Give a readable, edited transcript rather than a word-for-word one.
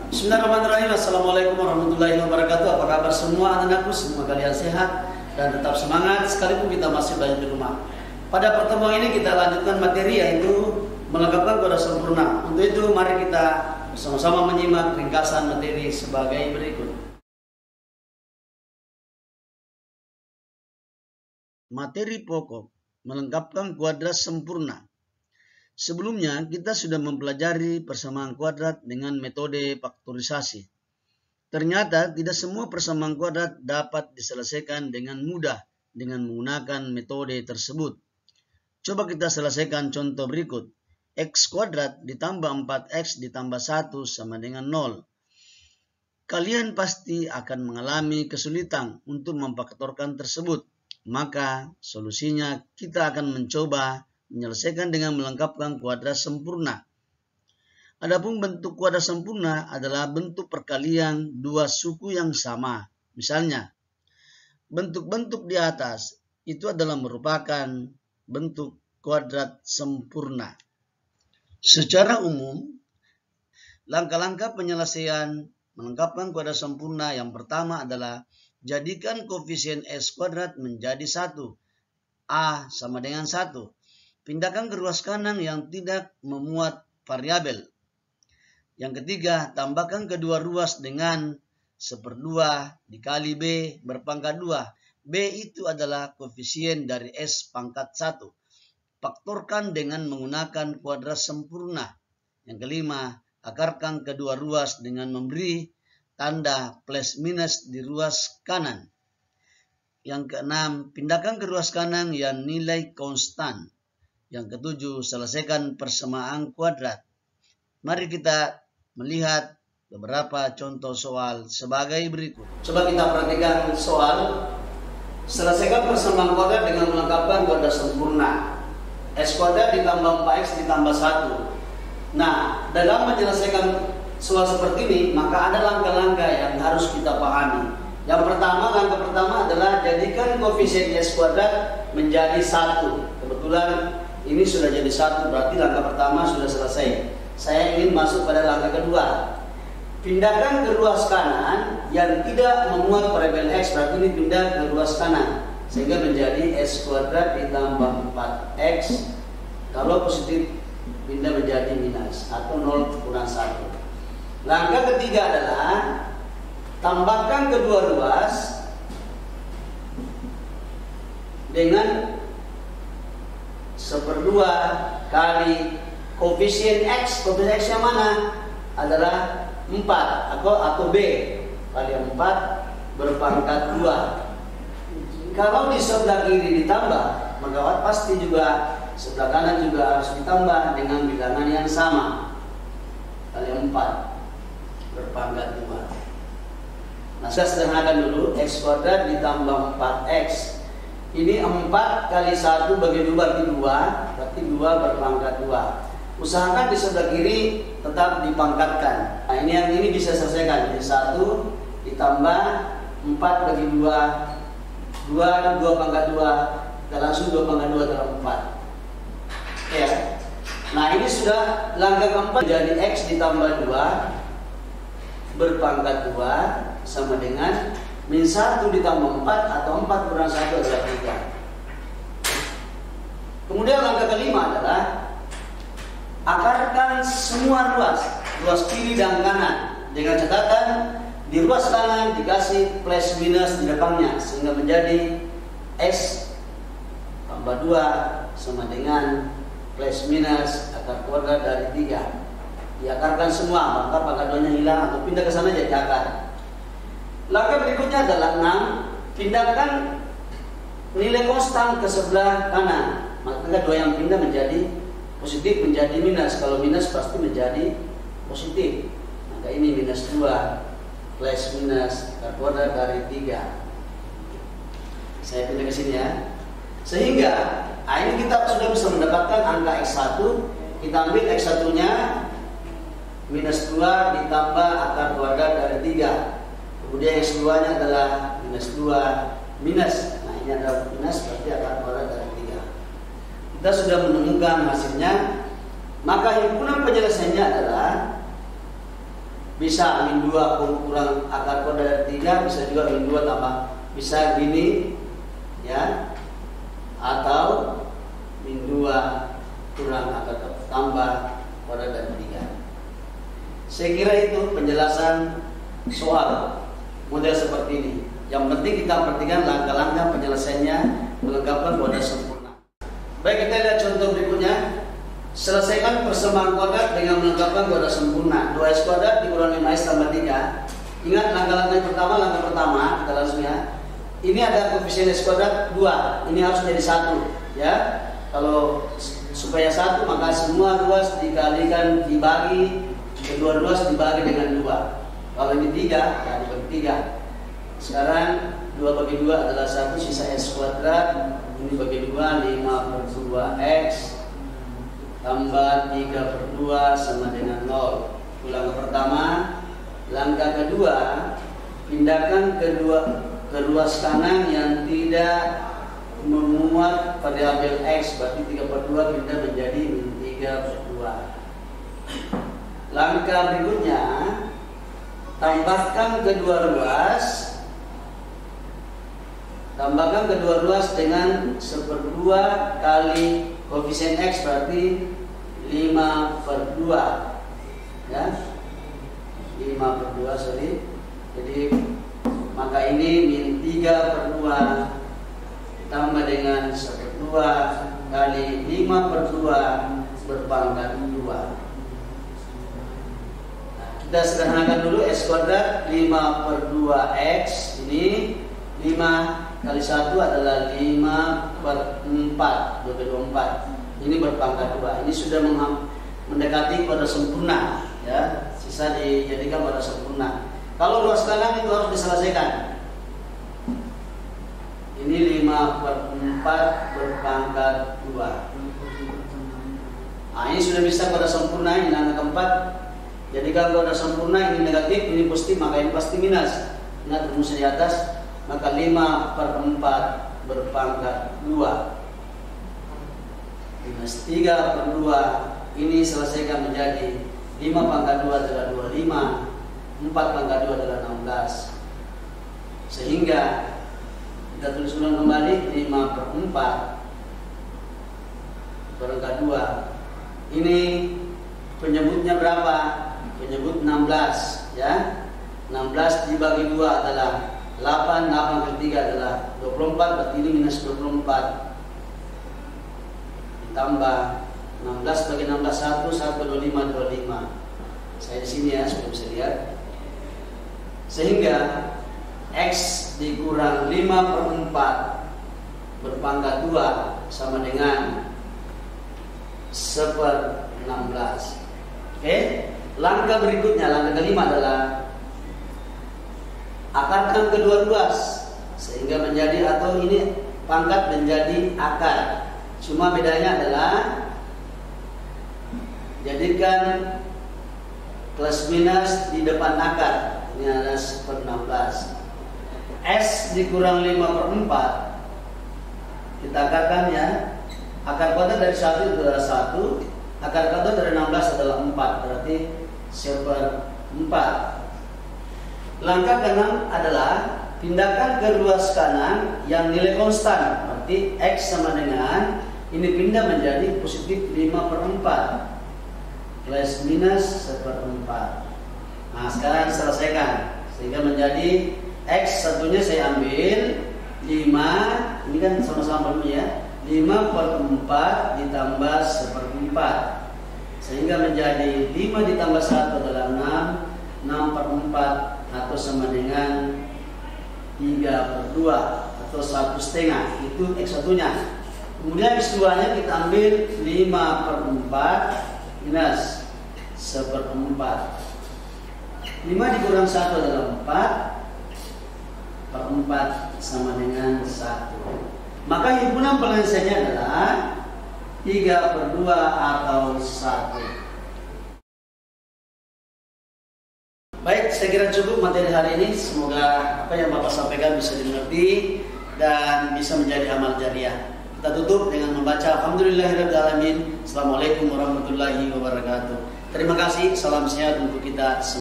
Bismillahirrahmanirrahim. Assalamualaikum warahmatullahi wabarakatuh. Apa kabar semua anak-anakku? Semua kalian sehat dan tetap semangat sekalipun kita masih banyak di rumah. Pada pertemuan ini kita lanjutkan materi yaitu melengkapkan kuadrat sempurna. Untuk itu mari kita bersama-sama menyimak ringkasan materi sebagai berikut. Materi pokok melengkapkan kuadrat sempurna. Sebelumnya kita sudah mempelajari persamaan kuadrat dengan metode faktorisasi. Ternyata tidak semua persamaan kuadrat dapat diselesaikan dengan mudah dengan menggunakan metode tersebut. Coba kita selesaikan contoh berikut. X kuadrat ditambah 4x ditambah 1 sama dengan 0. Kalian pasti akan mengalami kesulitan untuk memfaktorkan tersebut. Maka solusinya kita akan mencoba menyelesaikan dengan melengkapkan kuadrat sempurna. Adapun bentuk kuadrat sempurna adalah bentuk perkalian dua suku yang sama. Misalnya, bentuk-bentuk di atas itu adalah merupakan bentuk kuadrat sempurna. Secara umum, langkah-langkah penyelesaian melengkapkan kuadrat sempurna yang pertama adalah jadikan koefisien S kuadrat menjadi 1. A sama dengan 1. Pindahkan ke ruas kanan yang tidak memuat variabel. Yang ketiga, tambahkan kedua ruas dengan 1/2 dikali B berpangkat 2. B itu adalah koefisien dari S pangkat 1. Faktorkan dengan menggunakan kuadrat sempurna. Yang kelima, akarkan kedua ruas dengan memberi tanda plus minus di ruas kanan. Yang keenam, pindahkan ke ruas kanan yang nilai konstan. Yang ketujuh, selesaikan persamaan kuadrat. Mari kita melihat beberapa contoh soal sebagai berikut. Coba kita perhatikan soal. Selesaikan persamaan kuadrat dengan melengkapkan kuadrat sempurna. S kuadrat ditambah 4x ditambah 1. Nah, dalam menyelesaikan soal seperti ini, maka ada langkah-langkah yang harus kita pahami. Langkah pertama adalah jadikan koefisien S kuadrat menjadi 1. Kebetulan ini sudah jadi 1, berarti langkah pertama sudah selesai. Saya ingin masuk pada langkah kedua. Pindahkan ke ruas kanan yang tidak memuat variabel X, berarti ini pindah ke ruas kanan. Sehingga menjadi S kuadrat ditambah 4X. Kalau positif, pindah menjadi minus atau 0 kurang 1. Langkah ketiga adalah tambahkan kedua ruas dengan 1/2 kali koefisien X. Koefisien X yang mana? Adalah 4 atau B kali 4 berpangkat 2. Kalau di sebelah kiri ditambah, maka pasti juga sebelah kanan juga harus ditambah dengan bilangan yang sama. Kali 4 berpangkat 2. Nah, saya sederhanakan dulu. X kuadrat ditambah 4X. Ini 4 kali 1 bagi 2 berarti 2. Berarti 2 berpangkat 2. Usahakan di sebelah kiri tetap dipangkatkan. Nah, ini bisa selesaikan. Jadi 1 ditambah 4 bagi 2. 2 pangkat 2. Dan langsung 2 pangkat 2 dalam 4. Ya. Nah, ini sudah langkah keempat. Jadi X ditambah 2 berpangkat 2 sama dengan min 1 ditambah 4 atau 4 kurang 1 adalah 3. Kemudian langkah kelima adalah akarkan semua ruas kiri dan kanan. Dengan catatan di ruas kanan dikasih plus minus di depannya sehingga menjadi X tambah 2 sama dengan plus minus akar kuadrat dari 3. Diakarkan semua, maka pangkat 2-nya hilang atau pindah ke sana jadi akar. Langkah berikutnya adalah 6. Pindahkan nilai konstan ke sebelah kanan. Maka 2 yang pindah menjadi positif menjadi minus. Kalau minus pasti menjadi positif. Maka ini minus 2 plus minus akar kuadrat dari 3. Saya pindah ke sini ya. Sehingga ini kita sudah bisa mendapatkan angka X1. Kita ambil X1-nya minus 2 ditambah akar kuadrat dari 3. Kemudian X2 nya adalah minus 2 minus. Nah, ini adalah minus berarti akar kuadrat dari 3. Kita sudah menemukan hasilnya. Maka himpunan penyelesaiannya adalah Bisa min 2 kurang akar kuadrat dari 3, bisa juga min 2 tambah. Bisa gini ya, atau min 2 kurang akar tambah kuadrat dari 3. Saya kira itu penjelasan soal model seperti ini. Yang penting kita perhatikan langkah-langkah penyelesaiannya melengkapkan kuadrat sempurna. Baik, kita lihat contoh berikutnya. Selesaikan persamaan kuadrat dengan melengkapkan kuadrat sempurna. 2x kuadrat dikurang 5x tambah 3. Ingat langkah pertama, kita langsung ya. Ini ada koefisien x kuadrat 2. Ini harus jadi 1 ya. Kalau supaya 1 maka semua ruas dikalikan dibagi, kedua ruas dibagi dengan 2. Kalau ini 3, ya dibagi 3. Sekarang 2 bagi 2 adalah 1, sisa x kuadrat. Ini bagi 2, 5 per 2x tambah 3 per 2 sama dengan 0. Ulang ke pertama. Langkah kedua, pindahkan ke ruas kanan yang tidak memuat variabel x, berarti 3 per 2 pindah menjadi 3 per 2. Langkah berikutnya, tambahkan kedua ruas dengan 1/2 kali koefisien x, berarti 5 per 2 ya, 5 per 2 sorry. Jadi maka ini min 3 per 2 tambah dengan 1/2 kali 5 per 2 berpangkat 2. Nah, kita sederhanakan dulu. X kuadrat 5 per 2x, ini 5 kali 1 adalah 5 per 4, 2 per 4. Ini berpangkat 2. Ini sudah mendekati kuadrat sempurna ya. Sisa dijadikan kuadrat sempurna. Kalau ruas kanan itu harus diselesaikan. Ini 5 per 4 berpangkat 2. Nah, ini sudah bisa kuadrat sempurna. Ini langkah keempat. Jadikan kuadrat sempurna, ini negatif, ini positif, maka ini pasti minus. Ingat rumusnya di atas. Maka 5 per 4 berpangkat 2 minus 3 per 2. Ini selesaikan menjadi 5 pangkat 2 adalah 25, 4 pangkat 2 adalah 16. Sehingga kita tulis ulang kembali, 5 per 4 berpangkat 2. Ini penyebutnya berapa? Penyebut 16 ya. 16 dibagi 2 adalah 8, 8 kali 3 adalah 24, berarti ini minus 24. Ditambah 16 bagi 16, 1, 1, 25, 25. Saya di sini ya, sudah bisa lihat. Sehingga X dikurang 5 per 4 berpangkat 2 sama dengan 1/16. Oke, langkah berikutnya, langkah kelima adalah akarkan kedua ruas sehingga menjadi, atau ini pangkat menjadi akar. Cuma bedanya adalah jadikan plus minus di depan akar. Ini adalah 1/16. S dikurang 5 per 4 kita akarkan ya. Akar kuadrat dari 1 itu adalah 1, akar kuadrat dari 16 adalah 4, berarti 1/4. Langkah ke-6 adalah pindahkan ke ruas kanan yang nilai konstan, berarti X sama dengan, ini pindah menjadi positif 5 per 4 plus minus 1/4. Nah, sekarang selesaikan sehingga menjadi X satunya saya ambil 5, ini kan sama-sama dulu ya, 5 per 4 ditambah 1/4 sehingga menjadi 5 ditambah 1 adalah 6, 6 per 4 atau sama dengan 3 per 2 atau 1/2. Itu X satunya. Kemudian X duanya kita ambil 5 per 4 minus 1/4. 5 dikurang 1 adalah 4 per 4 sama dengan 1. Maka himpunan penyelesaiannya adalah 3 per 2 atau 1. Baik, saya kira cukup materi hari ini. Semoga apa yang Bapak sampaikan bisa dimengerti dan bisa menjadi amal jariah. Kita tutup dengan membaca Alhamdulillahirrahmanirrahim. Assalamualaikum warahmatullahi wabarakatuh. Terima kasih, salam sehat untuk kita semua.